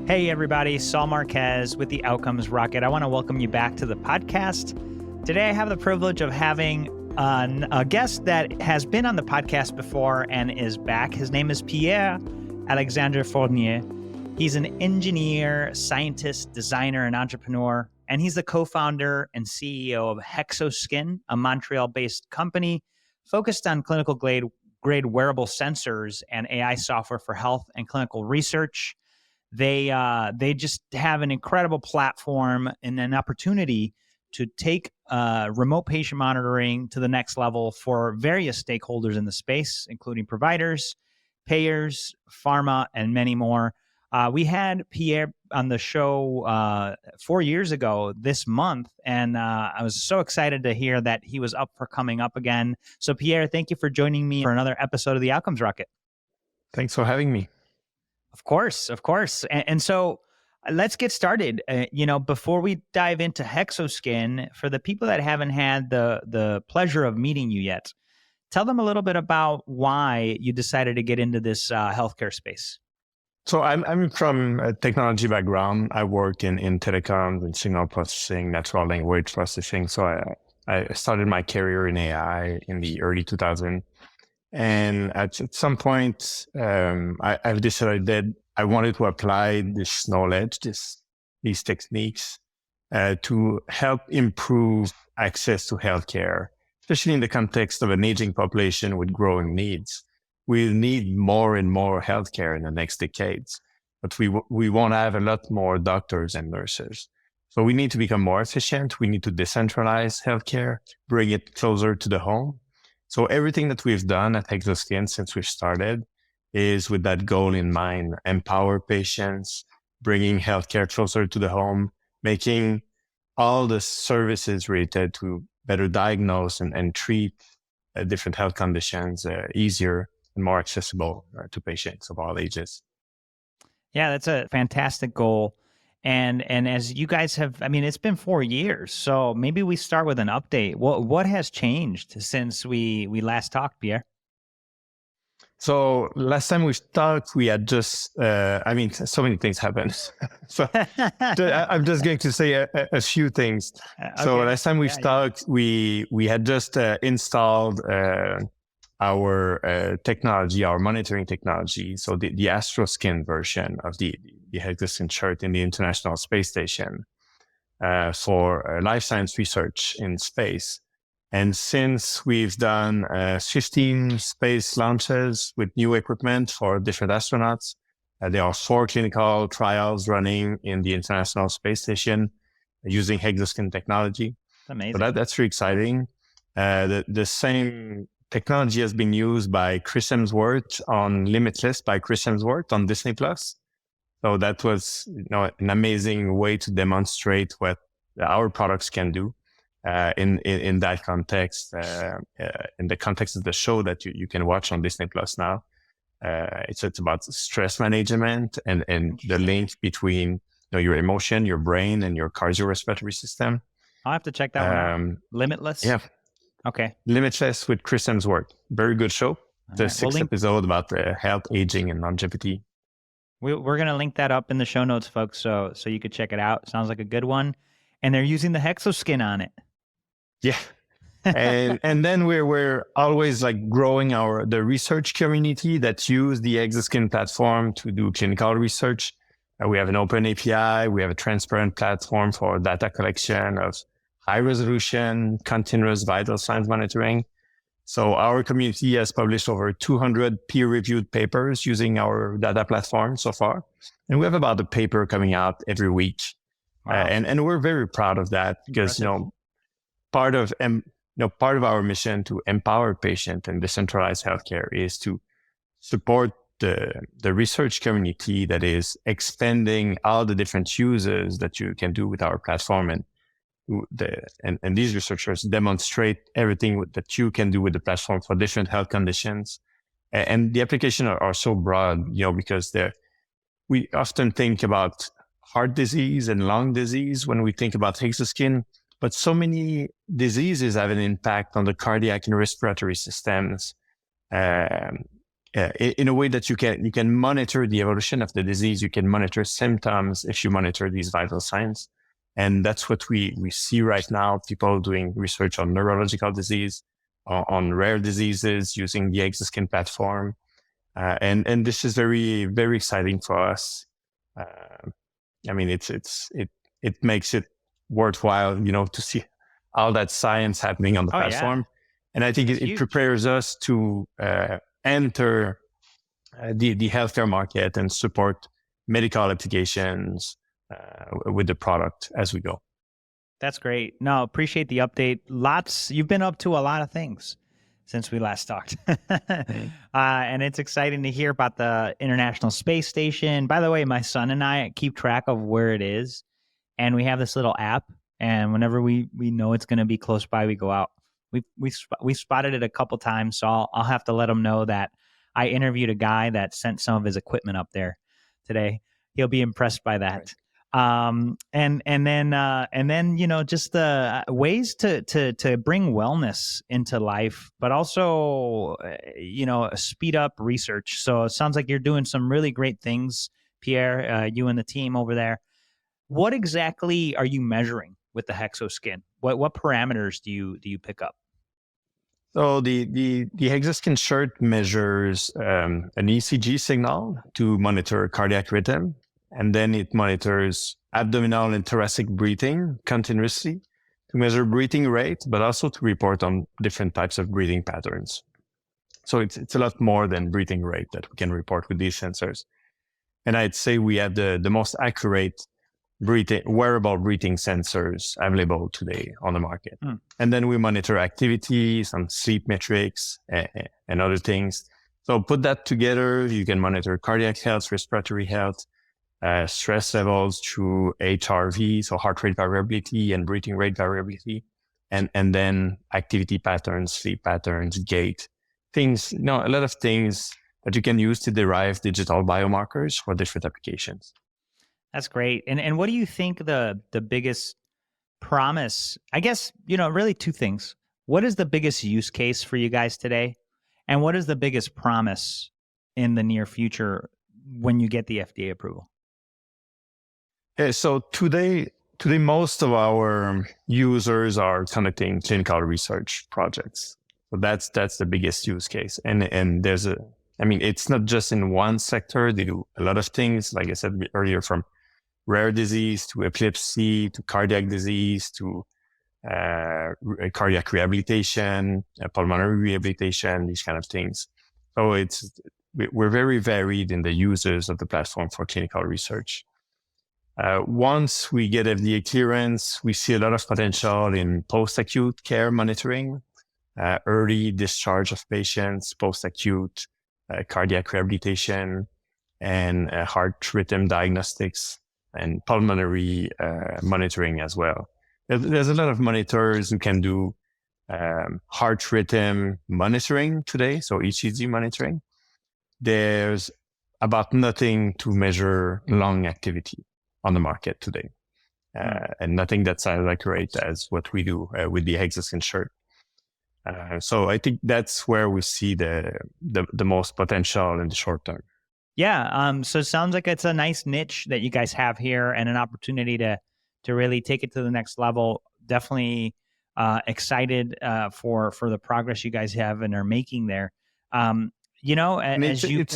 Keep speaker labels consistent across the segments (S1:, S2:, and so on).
S1: Hey everybody, Saul Marquez with the Outcomes Rocket. I want to welcome you back to the podcast. Today I have the privilege of having a guest that has been on the podcast before and is back. His name is Pierre-Alexandre Fournier. He's an engineer, scientist, designer, and entrepreneur, and he's the co-founder and CEO of Hexoskin, a Montreal-based company focused on clinical grade wearable sensors and AI software for health and clinical research. They just have an incredible platform and an opportunity to take remote patient monitoring to the next level for various stakeholders in the space, including providers, payers, pharma, and many more. We had Pierre on the show 4 years ago this month, and I was so excited to hear that he was up for coming up again. So Pierre, thank you for joining me for another episode of the Outcomes Rocket.
S2: Thanks for having me.
S1: Of course. And so let's get started. Before we dive into Hexoskin, for the people that haven't had the pleasure of meeting you yet, tell them a little bit about why you decided to get into this healthcare space.
S2: So I'm from a technology background. I work in telecoms and signal processing, natural language processing. So I started my career in AI in the early 2000s. And at some point, I've decided that I wanted to apply this knowledge, these techniques, to help improve access to healthcare, especially in the context of an aging population with growing needs. We'll need more and more healthcare in the next decades, but we won't have a lot more doctors and nurses. So we need to become more efficient. We need to decentralize healthcare, bring it closer to the home. So everything that we've done at Hexoskin since we've started is with that goal in mind: empower patients, bringing healthcare closer to the home, making all the services related to better diagnose and treat different health conditions easier and more accessible to patients of all ages.
S1: Yeah, that's a fantastic goal. And as you guys have, it's been 4 years, so maybe we start with an update. What has changed since we last talked, Pierre?
S2: So last time we talked, we had just, so many things happened. So I'm just going to say a few things. Okay. So last time we talked, we had just installed our technology, our monitoring technology. So the Hexoskin version of the Hexoskin chart in the International Space Station for life science research in space. And since we've done 15 space launches with new equipment for different astronauts, there are 4 clinical trials running in the International Space Station using Hexoskin technology.
S1: Amazing.
S2: So that's really exciting. The same technology has been used by Chris Hemsworth on Limitless by Chris Hemsworth on Disney+. So that was an amazing way to demonstrate what our products can do in that context, in the context of the show that you can watch on Disney+ now. It's about stress management and the link between your emotion, your brain, and your cardiorespiratory system.
S1: I'll have to check that one out. Limitless?
S2: Yeah.
S1: Okay.
S2: Limitless with Chris Hemsworth. Very good show. The 6th episode about health, aging, and longevity.
S1: We're going to link that up in the show notes, folks, so you could check it out. Sounds like a good one. And they're using the Hexoskin on it.
S2: Yeah. and then we're always growing the research community that use the Hexoskin platform to do clinical research. We have an open API. We have a transparent platform for data collection of high resolution, continuous vital signs monitoring. So our community has published over 200 peer-reviewed papers using our data platform so far. And we have about a paper coming out every week. Wow. And we're very proud of that because, part of our mission to empower patients and decentralize healthcare is to support the research community that is expanding all the different uses that you can do with our platform. And these researchers demonstrate everything that you can do with the platform for different health conditions. And the applications are so broad, because we often think about heart disease and lung disease when we think about Hexoskin, but so many diseases have an impact on the cardiac and respiratory systems. in a way that you can monitor the evolution of the disease. You can monitor symptoms if you monitor these vital signs. And that's what we see right now, people doing research on neurological disease, on rare diseases using the Hexoskin platform. And this is very, very exciting for us. I mean, it makes it worthwhile, to see all that science happening on the platform. Yeah. And I think it prepares us to enter the healthcare market and support medical applications with the product as we go.
S1: That's great. No, appreciate the update. You've been up to a lot of things since we last talked. And it's exciting to hear about the International Space Station. By the way, my son and I keep track of where it is, and we have this little app, and whenever we know it's going to be close by, we go out. We spotted it a couple times, so I'll have to let him know that I interviewed a guy that sent some of his equipment up there today. He'll be impressed by that. Right. And then just the ways to bring wellness into life, but also speed up research. So it sounds like you're doing some really great things, Pierre. You and the team over there. What exactly are you measuring with the Hexoskin? What parameters do you pick up?
S2: So the Hexoskin shirt measures an ECG signal to monitor cardiac rhythm, and then it monitors abdominal and thoracic breathing continuously to measure breathing rate, but also to report on different types of breathing patterns. So it's a lot more than breathing rate that we can report with these sensors. And I'd say we have the most accurate wearable breathing sensors available today on the market. And then we monitor activity, some sleep metrics, and other things. So put that together, you can monitor cardiac health, respiratory health, stress levels through HRV, so heart rate variability and breathing rate variability, and then activity patterns, sleep patterns, gait, things, a lot of things that you can use to derive digital biomarkers for different applications.
S1: That's great. And what do you think the biggest promise, I guess, really two things. What is the biggest use case for you guys today? And what is the biggest promise in the near future when you get the FDA approval?
S2: Yeah, so today, most of our users are conducting clinical research projects. So that's the biggest use case. And it's not just in one sector. They do a lot of things, like I said earlier, from rare disease to epilepsy to cardiac disease to cardiac rehabilitation, pulmonary rehabilitation, these kind of things. So we're very varied in the users of the platform for clinical research. Once we get FDA clearance, we see a lot of potential in post-acute care monitoring, early discharge of patients, post-acute cardiac rehabilitation, and heart rhythm diagnostics, and pulmonary monitoring as well. There's a lot of monitors who can do heart rhythm monitoring today, so ECG monitoring. There's about nothing to measure lung activity on the market today, and nothing that's as accurate as what we do with the Hexoskin shirt. So I think that's where we see the most potential in the short term.
S1: Yeah. So it sounds like it's a nice niche that you guys have here and an opportunity to really take it to the next level. Definitely excited for the progress you guys have and are making there.
S2: It's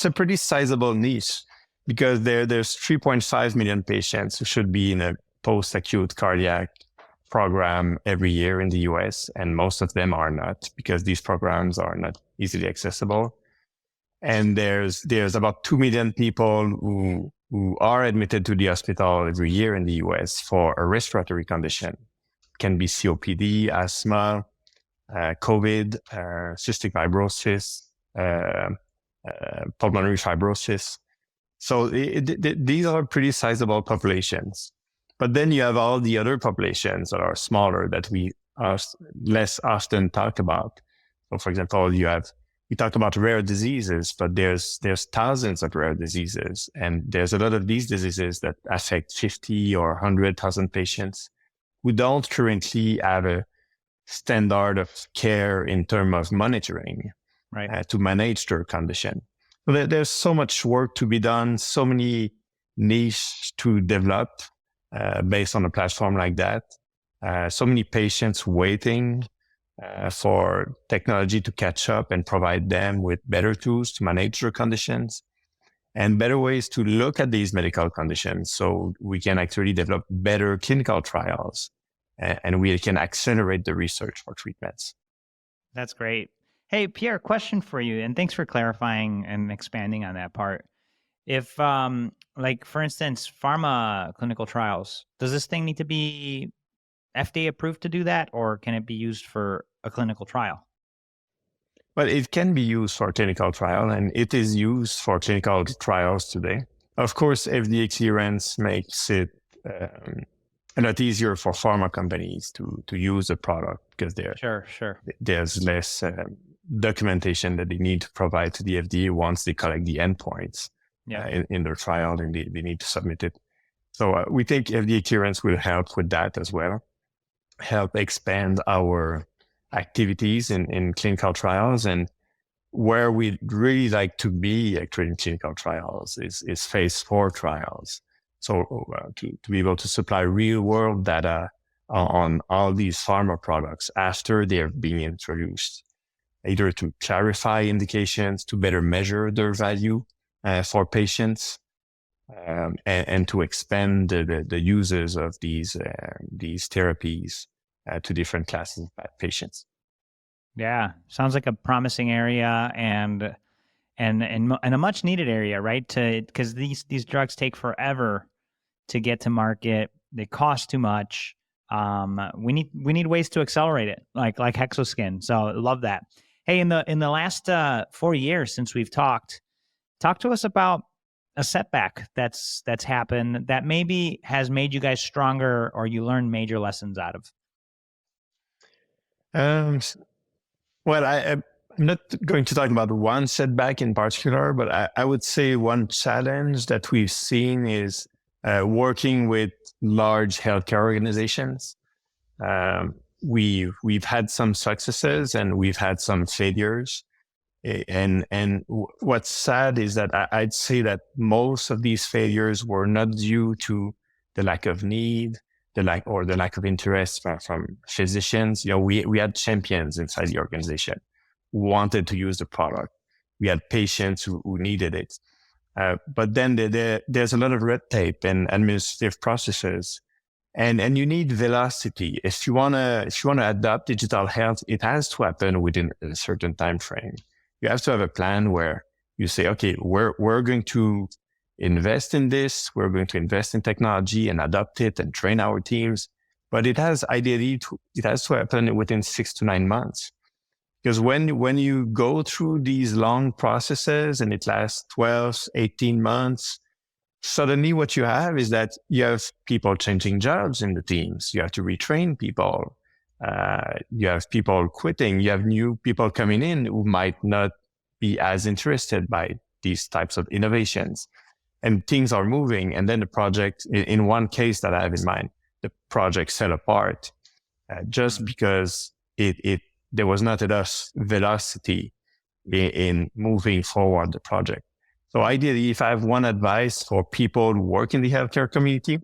S2: a pretty sizable niche because there's 3.5 million patients who should be in a post-acute cardiac program every year in the US, and most of them are not because these programs are not easily accessible. And there's about 2 million people who are admitted to the hospital every year in the US for a respiratory condition. It can be COPD, asthma, COVID, cystic fibrosis, pulmonary fibrosis. So these are pretty sizable populations. But then you have all the other populations that are smaller that we less often talk about. So for example, we talk about rare diseases, but there's thousands of rare diseases. And there's a lot of these diseases that affect 50 or 100,000 patients who don't currently have a standard of care in terms of monitoring.
S1: Right.
S2: to manage their condition. So there's so much work to be done, so many niche to develop based on a platform like that. So many patients waiting for technology to catch up and provide them with better tools to manage their conditions and better ways to look at these medical conditions so we can actually develop better clinical trials and we can accelerate the research for treatments.
S1: That's great. Hey, Pierre, question for you, and thanks for clarifying and expanding on that part. If, like, for instance, pharma clinical trials, does this thing need to be FDA approved to do that, or can it be used for a clinical trial?
S2: But it can be used for clinical trial, and it is used for clinical trials today. Of course, FDA clearance makes it a lot easier for pharma companies to use the product because there's less documentation that they need to provide to the FDA once they collect the endpoints in their trial, and they need to submit it. So we think FDA clearance will help with that as well, help expand our activities in clinical trials. And where we'd really like to be actually in clinical trials is phase 4 trials. So to be able to supply real world data on all these pharma products after they're being introduced, either to clarify indications, to better measure their value for patients, and to expand the uses of these therapies to different classes of patients.
S1: Yeah, sounds like a promising area and a much needed area, right? Because these drugs take forever to get to market. They cost too much. We need ways to accelerate it, like Hexoskin. So love that. Hey, in the last 4 years since we've talk to us about a setback that's happened that maybe has made you guys stronger or you learned major lessons out of.
S2: Well, I'm not going to talk about one setback in particular, but I would say one challenge that we've seen is working with large healthcare organizations. We've had some successes and we've had some failures. And what's sad is that I'd say that most of these failures were not due to the lack of need, the lack of interest from physicians. We had champions inside the organization who wanted to use the product. We had patients who needed it. But then there's a lot of red tape and administrative processes, and you need velocity. If you wanna adopt digital health, it has to happen within a certain time frame. You have to have a plan where you say, okay, we're going to invest in this, we're going to invest in technology and adopt it and train our teams. But it has to happen within 6 to 9 months. Because when you go through these long processes and it lasts 12, 18 months, suddenly what you have is that you have people changing jobs in the teams. You have to retrain people. You have people quitting. You have new people coming in who might not be as interested by these types of innovations. And things are moving. And then the project, in one case that I have in mind, the project fell apart just because there was not enough velocity in moving forward the project. So ideally, if I have one advice for people who work in the healthcare community,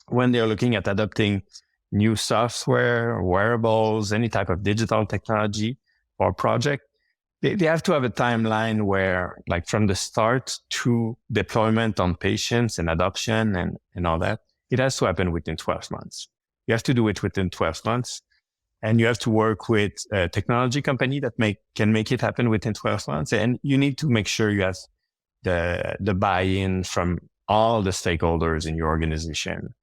S2: when they're looking at adopting new software, wearables, any type of digital technology or project, they have to have a timeline where, like, from the start to deployment on patients and adoption and all that, it has to happen within 12 months. You have to do it within 12 months. And you have to work with a technology company that can make it happen within 12 months. And you need to make sure you have the buy-in from all the stakeholders in your organization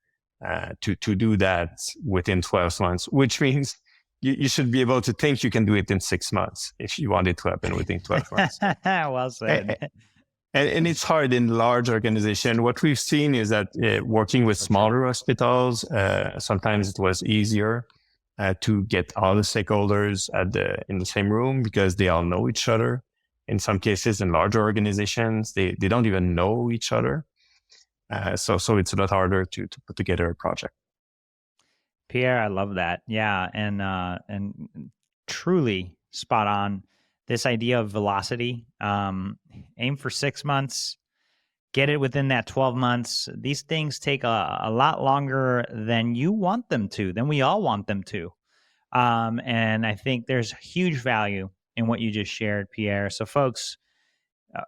S2: to do that within 12 months, which means you should be able to think you can do it in 6 months if you want it to happen within 12 months.
S1: Well said.
S2: And it's hard in large organization. What we've seen is that working with smaller hospitals, sometimes it was easier to get all the stakeholders in the same room because they all know each other. In some cases, in larger organizations, they don't even know each other. So it's a lot harder to put together a project.
S1: Pierre, I love that. Yeah, and truly spot on. this idea of velocity. Aim for 6 months, get it within that 12 months. These things take a lot longer than you want them to, than we all want them to. And I think there's huge value in what you just shared, Pierre. So folks,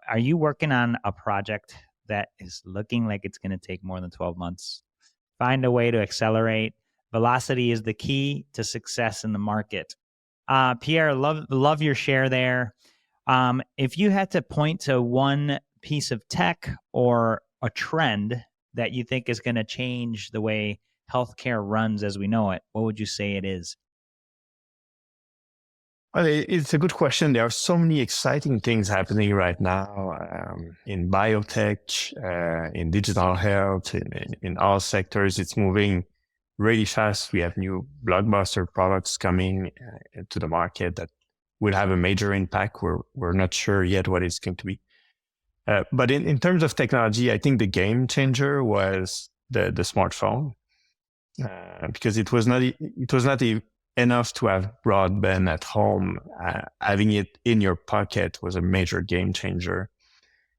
S1: are you working on a project that is looking like it's going to take more than 12 months? Find a way to accelerate. Velocity is the key to success in the market. Pierre, love your share there. If you had to point to one piece of tech or a trend that you think is going to change the way healthcare runs as we know it, what would you say it is?
S2: Well, it's a good question. There are so many exciting things happening right now in biotech, in digital health, in all sectors. It's moving really fast. We have new blockbuster products coming to the market that will have a major impact. We're not sure yet what it's going to be. But in terms of technology, I think the game changer was the smartphone, because it was not enough to have broadband at home. Having it in your pocket was a major game changer.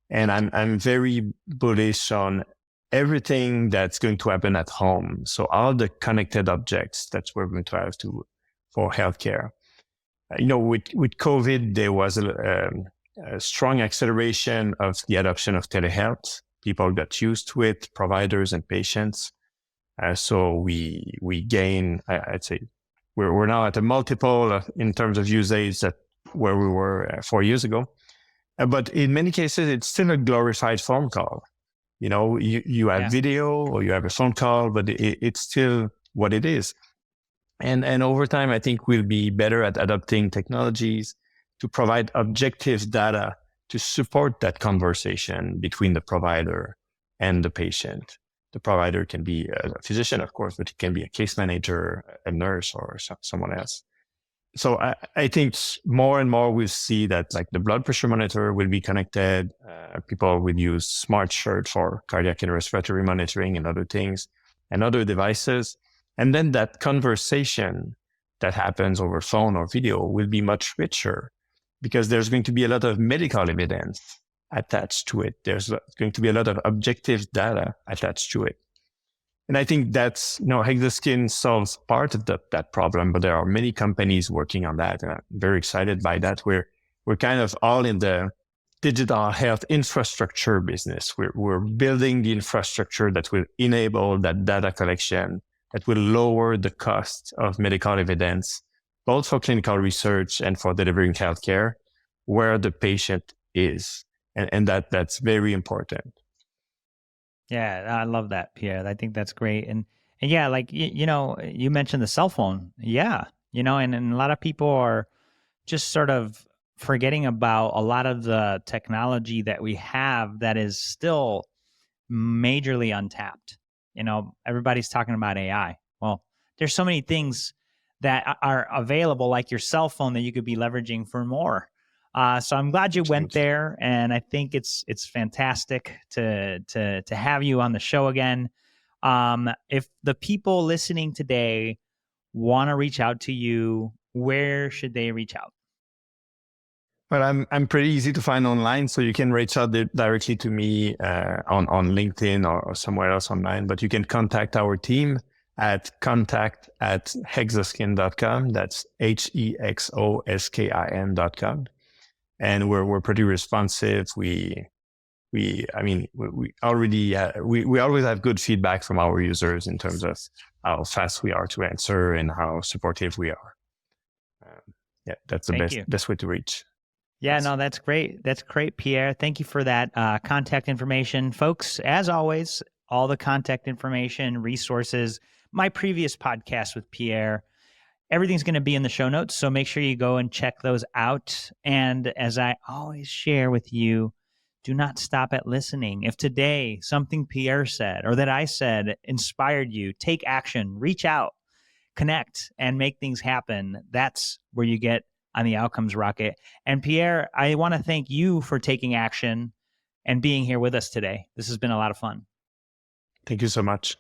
S2: And I'm very bullish on everything that's going to happen at home. So all the connected objects that we're going to have for healthcare. With COVID, there was a strong acceleration of the adoption of telehealth. People got used to it, providers and patients. So we gain, I'd say, we're now at a multiple in terms of usage that where we were 4 years ago. But in many cases, it's still a glorified phone call. You have video or you have a phone call, but it's still what it is. And over time, I think we'll be better at adopting technologies to provide objective data to support that conversation between the provider and the patient. The provider can be a physician, of course, but it can be a case manager, a nurse, or someone else. So I think more and more we'll see that like the blood pressure monitor will be connected. People will use smart shirt for cardiac and respiratory monitoring and other things and other devices. And then that conversation that happens over phone or video will be much richer because there's going to be a lot of medical evidence attached to it. There's going to be a lot of objective data attached to it. And I think that's, Hexoskin solves part of that problem, but there are many companies working on that. And I'm very excited by that. We're kind of all in the digital health infrastructure business. We're building the infrastructure that will enable that data collection, that will lower the cost of medical evidence, both for clinical research and for delivering healthcare, where the patient is. And that's very important.
S1: Yeah, I love that, Pierre. I think that's great. And yeah, like, you mentioned the cell phone. Yeah, and a lot of people are just sort of forgetting about a lot of the technology that we have that is still majorly untapped. Everybody's talking about AI. Well, there's so many things that are available, like your cell phone, that you could be leveraging for more. So I'm glad you went there, and I think it's fantastic to have you on the show again. If the people listening today want to reach out to you, where should they reach out?
S2: Well, I'm pretty easy to find online, so you can reach out directly to me on LinkedIn or somewhere else online. But you can contact our team at contact@hexoskin.com. That's HEXOSKIN.com. And we're pretty responsive. We always have good feedback from our users in terms of how fast we are to answer and how supportive we are. That's the best way to reach.
S1: Yeah, no, that's great. That's great, Pierre. Thank you for that contact information. Folks, as always, all the contact information, resources, my previous podcast with Pierre, everything's going to be in the show notes. So make sure you go and check those out. And as I always share with you, do not stop at listening. If today something Pierre said or that I said inspired you, take action, reach out, connect, and make things happen. That's where you get on the outcomes rocket. And Pierre, I want to thank you for taking action and being here with us today. This has been a lot of fun.
S2: Thank you so much.